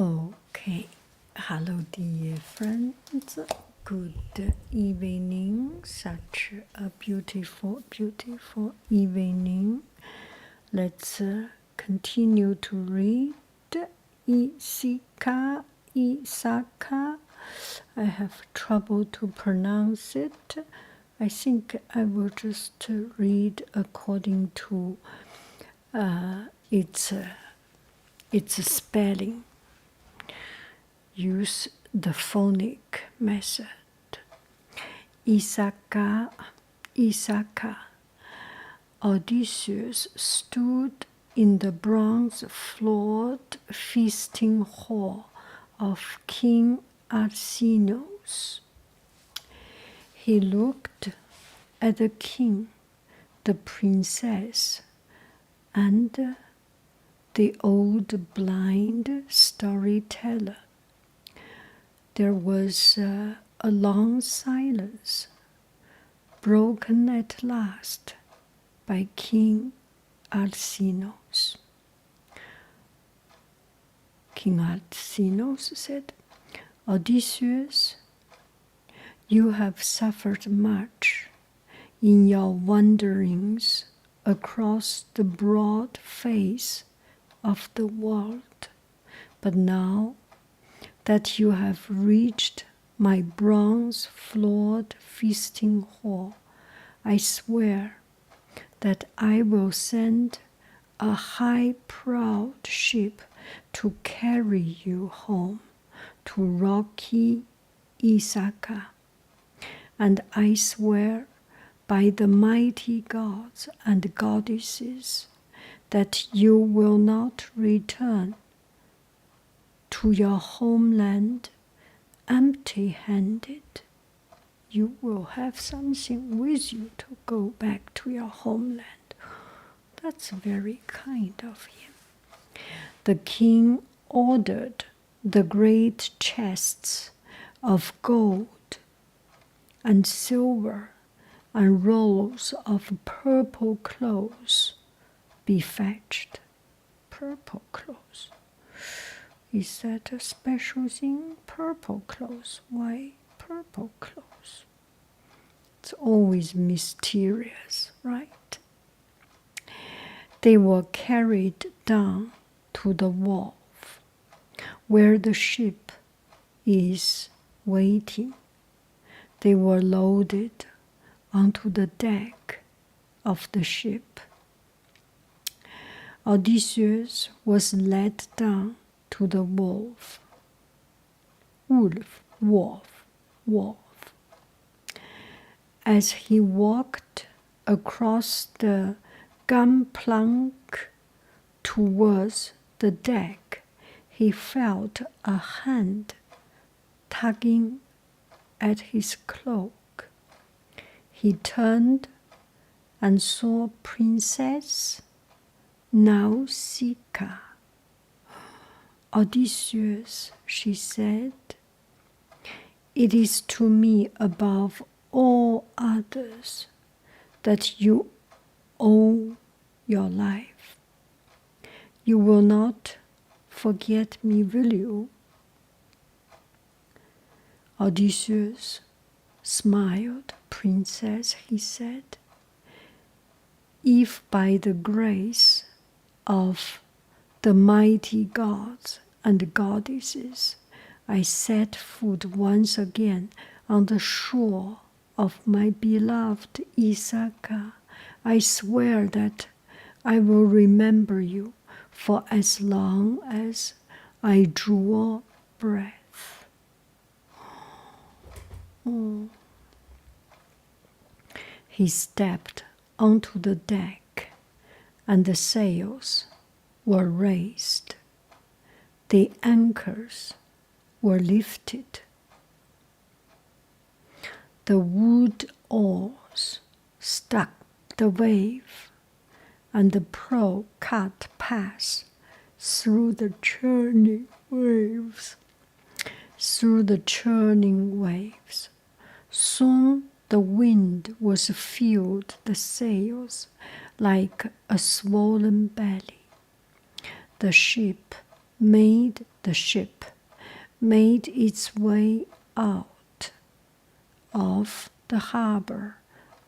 Okay, hello dear friends, good evening, such a beautiful, beautiful evening. Let's continue to read Ithaca. I have trouble to pronounce it. I think I will just read according to its spelling. Use the phonic method. Ithaca. Odysseus stood in the bronze-floored feasting hall of King Alcinous. He looked at the king, the princess, and the old blind storyteller. There was a long silence, broken at last by King Alcinous. King Alcinous said, "Odysseus, you have suffered much in your wanderings across the broad face of the world, but now that you have reached my bronze-floored feasting hall, I swear that I will send a high-prowed ship to carry you home to rocky Ithaca, and I swear by the mighty gods and goddesses that you will not return to your homeland empty-handed. You will have something with you to go back to your homeland." That's very kind of him. The king ordered the great chests of gold and silver and rolls of purple cloth be fetched. Purple cloth. Is that a special thing? Purple clothes. Why purple clothes? It's always mysterious, right? They were carried down to the wharf where the ship is waiting. They were loaded onto the deck of the ship. Odysseus was led down to the wharf. As he walked across the gunplank towards the deck, he felt a hand tugging at his cloak. He turned and saw Princess Nausicaa. "Odysseus," she said, "it is to me above all others that you owe your life. You will not forget me, will you?" Odysseus smiled. "Princess," he said, "if by the grace of the mighty gods and goddesses I set foot once again on the shore of my beloved Ithaca, I swear that I will remember you for as long as I draw breath." Oh. He stepped onto the deck, and the sails were raised. The anchors were lifted. The wood oars struck the wave, and the prow cut paths through the churning waves. Soon the wind was filled the sails like a swollen belly. The ship made the the ship made its way out of the harbor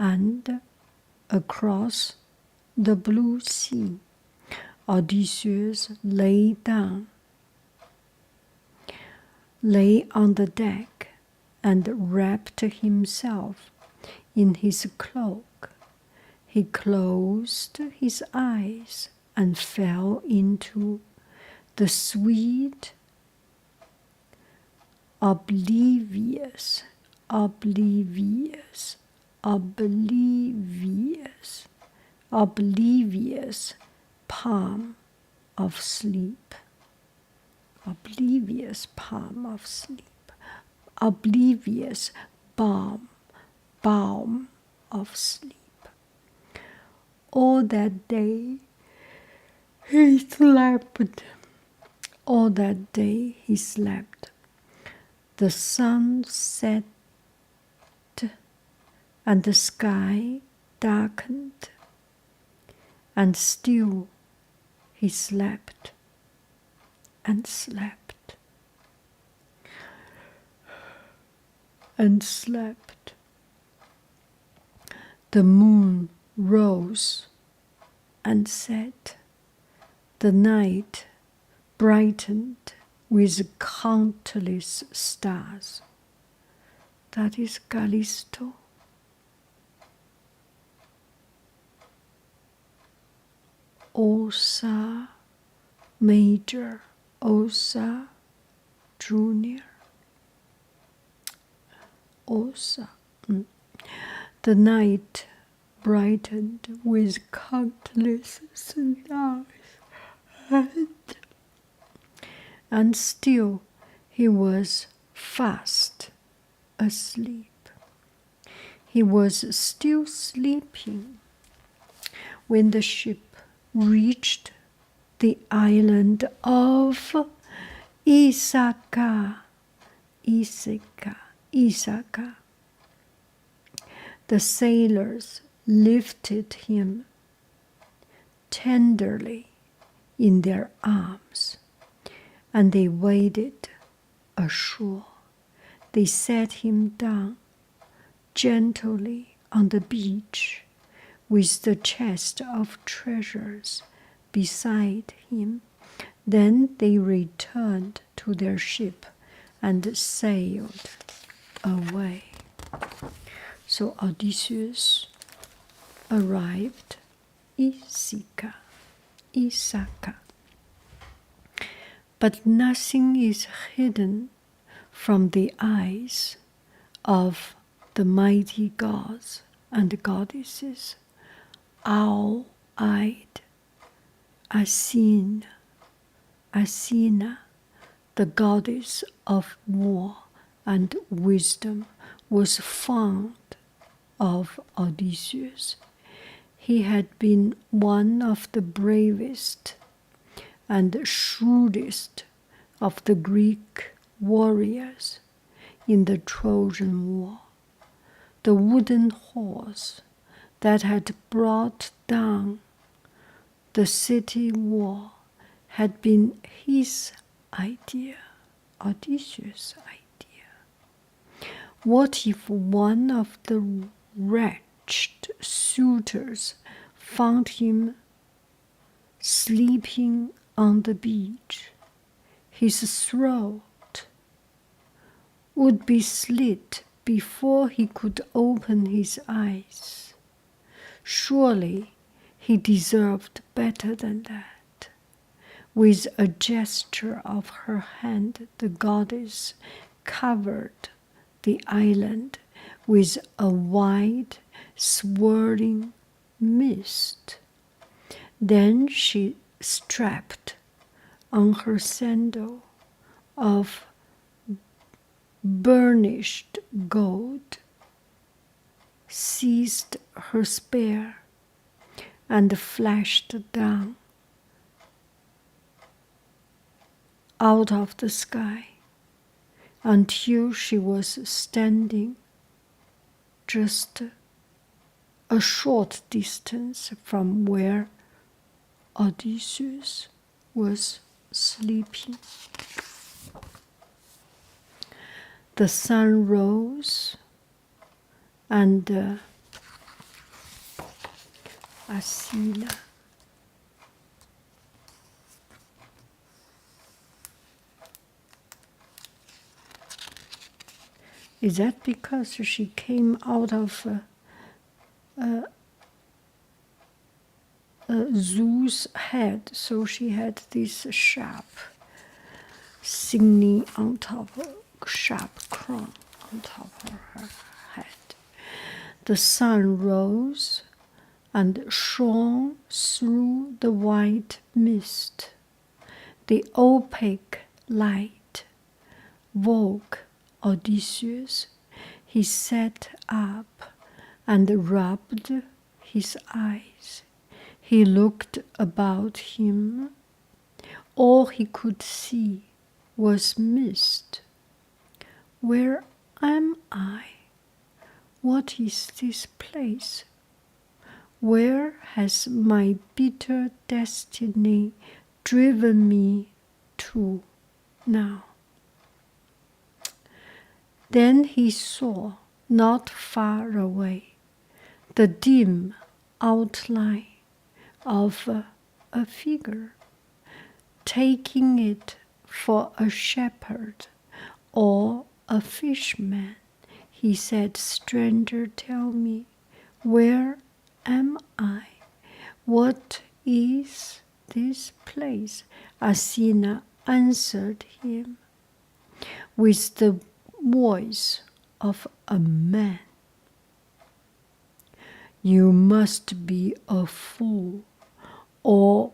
and across the blue sea, Odysseus lay on the deck and wrapped himself in his cloak. He closed his eyes and fell into the sweet, oblivious palm of sleep. Oblivious palm of sleep. Oblivious balm of sleep. All that day he slept. All that day he slept. The sun set and the sky darkened, and still he slept and slept and slept. The moon rose and set. The night brightened with countless stars. That is Callisto. Osa major, Osa junior, Osa. The night brightened with countless stars, and still he was fast asleep. He was still sleeping when the ship reached the island of Ithaca. The sailors lifted him tenderly in their arms, and they waded ashore. They set him down gently on the beach with the chest of treasures beside him. Then they returned to their ship and sailed away. So Odysseus arrived Ithaca. But nothing is hidden from the eyes of the mighty gods and goddesses. Owl-eyed Athena, the goddess of war and wisdom, was fond of Odysseus. He had been one of the bravest and shrewdest of the Greek warriors in the Trojan War. The wooden horse that had brought down the city wall had been his idea, Odysseus' idea. What if one of the wretched suitors found him sleeping on the beach? His throat would be slit before he could open his eyes. Surely he deserved better than that. With a gesture of her hand, the goddess covered the island with a wide, swirling mist. Then she strapped on her sandal of burnished gold, seized her spear, and flashed down out of the sky until she was standing just a short distance from where Odysseus was sleeping. the sun rose, and Athena is that because she came out of Zeus' head, so she had this sharp thingy on top, sharp crown on top of her head. The sun rose and shone through the white mist. The opaque light woke Odysseus. He sat up and rubbed his eyes. He looked about him. All he could see was mist. Where am I? What is this place? Where has my bitter destiny driven me to now? Then he saw, not far away, the dim outline of a figure, taking it for a shepherd or a fisherman. He said, "Stranger, tell me, where am I? What is this place?" Athena answered him with the voice of a man. "You must be a fool or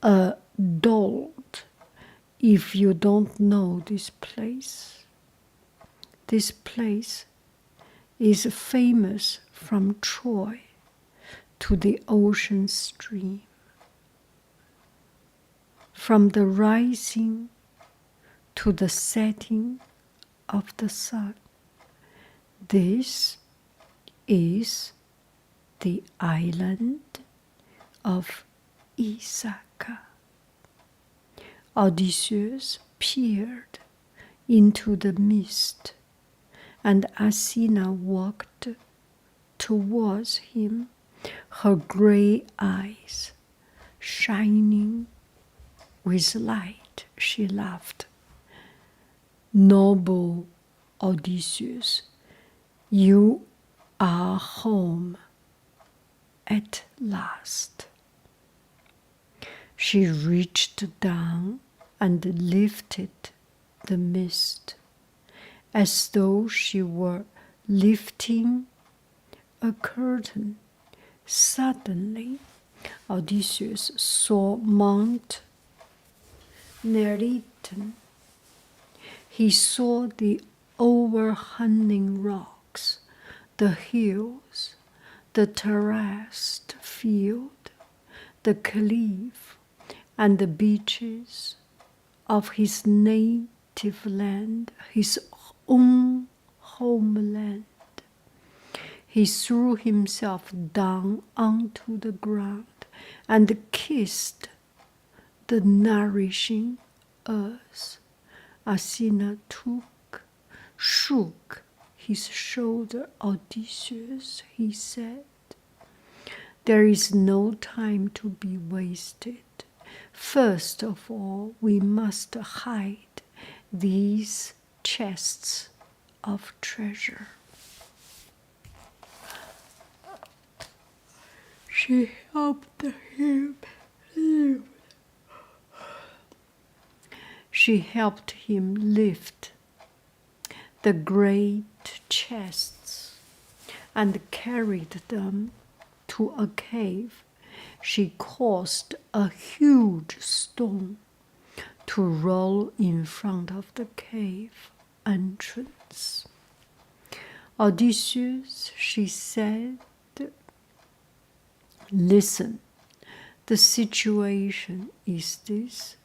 a dolt if you don't know this place. This place is famous from Troy to the ocean stream. From the rising to the setting of the sun. This is the island of Ithaca." Odysseus peered into the mist, and Athena walked towards him, her gray eyes shining with light. She laughed. "Noble Odysseus, you are home at last." She reached down and lifted the mist, as though she were lifting a curtain. Suddenly, Odysseus saw Mount Neriton. He saw the overhanging rocks, the hills, the terraced field, the cliff, and the beaches of his native land, his own homeland. He threw himself down onto the ground and kissed the nourishing earth. Athena shook his shoulder. "Odysseus," he said, "there is no time to be wasted. First of all, we must hide these chests of treasure." She helped him lift. She helped him lift the great chests and carried them to a cave. She caused a huge stone to roll in front of the cave entrance. "Odysseus," she said, "listen, the situation is this.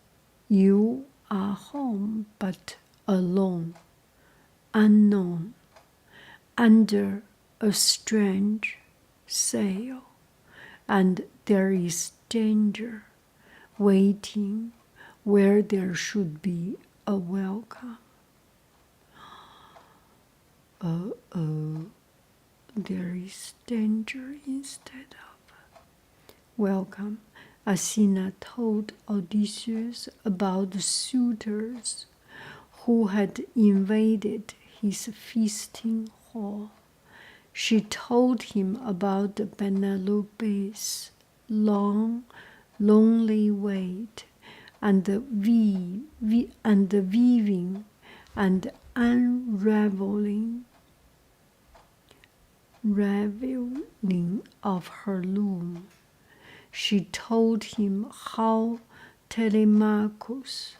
You are home, but alone, unknown, under a strange sail, and there is danger waiting where there should be a welcome." there is danger instead of welcome. Athena told Odysseus about the suitors who had invaded his feasting hall. She told him about Penelope's long, lonely wait, and the weaving and unraveling of her loom. She told him how Telemachus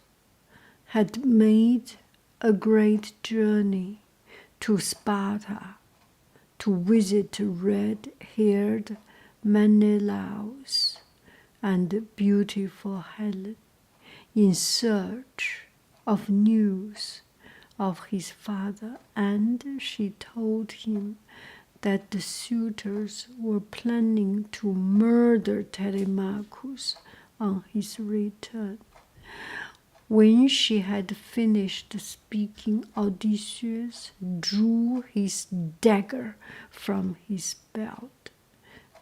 had made a great journey to Sparta to visit red-haired Menelaus and beautiful Helen in search of news of his father, and she told him that the suitors were planning to murder Telemachus on his return. When she had finished speaking, Odysseus drew his dagger from his belt.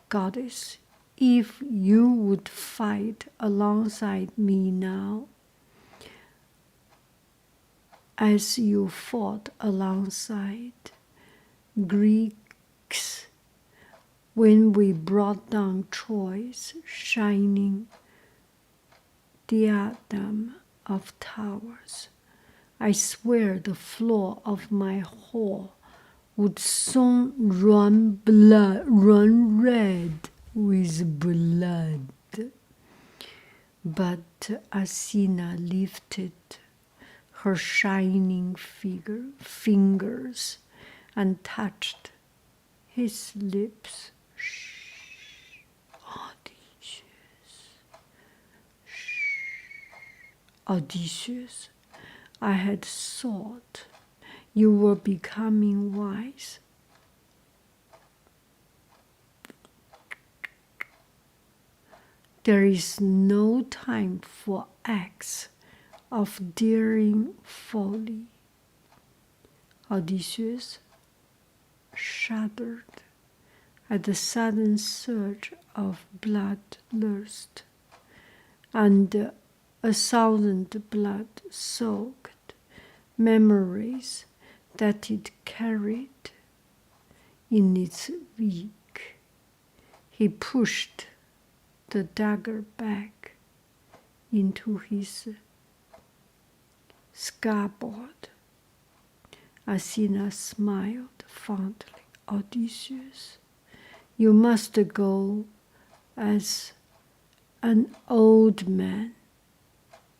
Goddess, if you would fight alongside me now, as you fought alongside Greeks when we brought down Troy's shining diadem of towers, I swear the floor of my hall would soon run red with blood. But Athena lifted her shining fingers and touched his lips. Shh, Odysseus. Shh. Odysseus, I had thought you were becoming wise. There is no time for acts of daring folly. Odysseus shuddered at the sudden surge of bloodlust, and 1,000 blood-soaked memories that it carried in its wake. He pushed the dagger back into his scabbard. Athena smiled fondly. Odysseus, you must go as an old man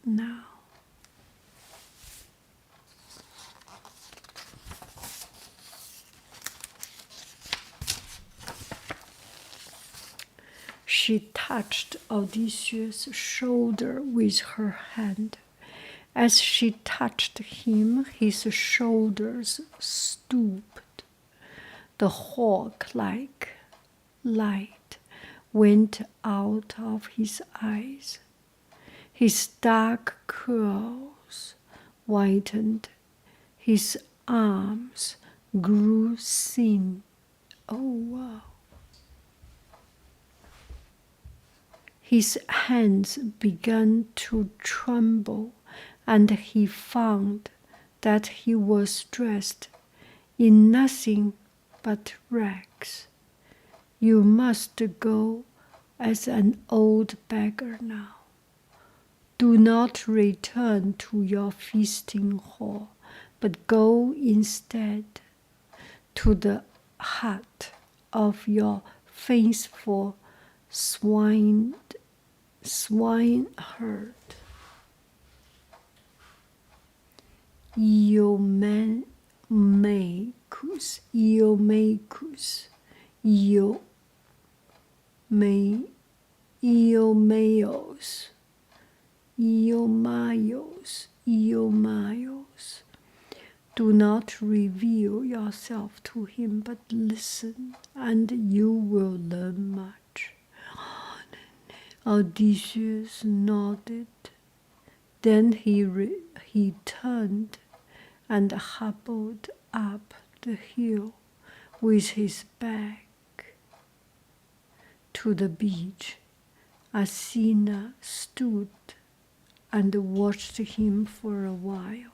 now. She touched Odysseus' shoulder with her hand. As she touched him, his shoulders stooped. The hawk-like light went out of his eyes. His dark curls whitened. His arms grew thin. Oh, wow. His hands began to tremble, and he found that he was dressed in nothing but rags. You must go as an old beggar now. Do not return to your feasting hall, but go instead to the hut of your faithful swineherd. Eomachus, Eomaios. Do not reveal yourself to him, but listen, and you will learn much. Odysseus nodded. Then he turned and hobbled up the hill with his back to the beach. Athena stood and watched him for a while.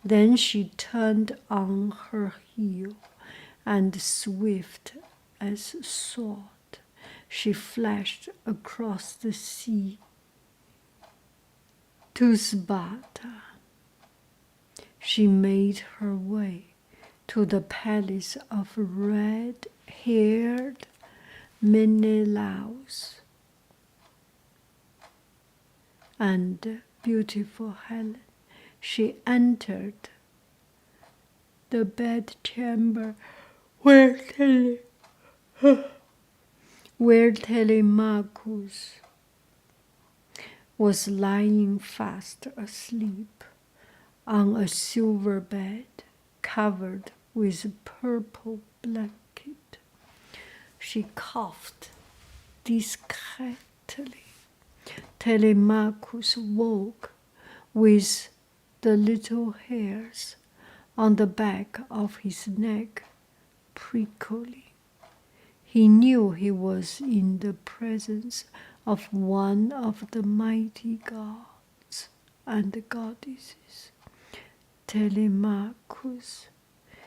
Then she turned on her heel, and swift as thought, she flashed across the sea to Sparta. She made her way to the palace of red-haired Menelaus and beautiful Helen. She entered the bedchamber where Telemachus was lying fast asleep on a silver bed covered with purple blanket. She coughed discreetly. Telemachus woke with the little hairs on the back of his neck prickling. He knew he was in the presence of one of the mighty gods and goddesses. Telemachus.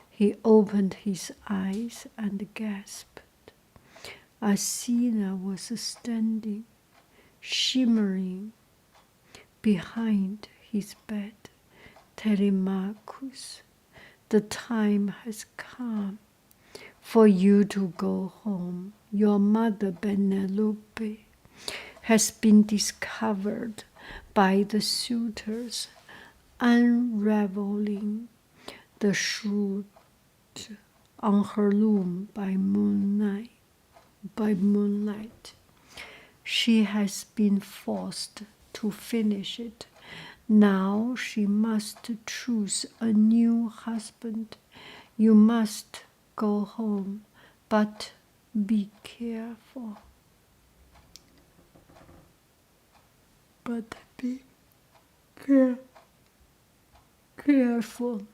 He opened his eyes and gasped. Athena was standing, shimmering, behind his bed. Telemachus, the time has come for you to go home. Your mother Penelope has been discovered by the suitors unraveling the shroud on her loom by moonlight. She has been forced to finish it. Now she must choose a new husband. You must go home, but be careful. Careful.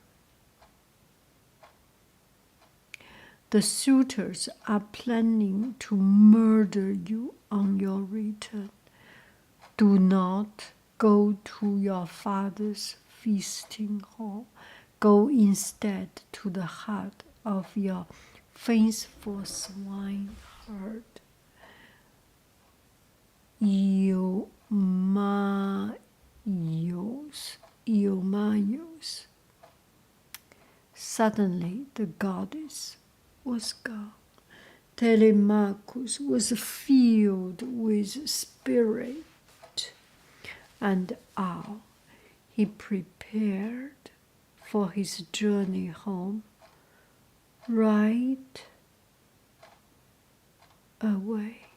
The suitors are planning to murder you on your return. Do not go to your father's feasting hall. Go instead to the hut of your faithful swineherd, Eumaeus. Suddenly the goddess was gone. Telemachus was filled with spirit and awe. He prepared for his journey home right away.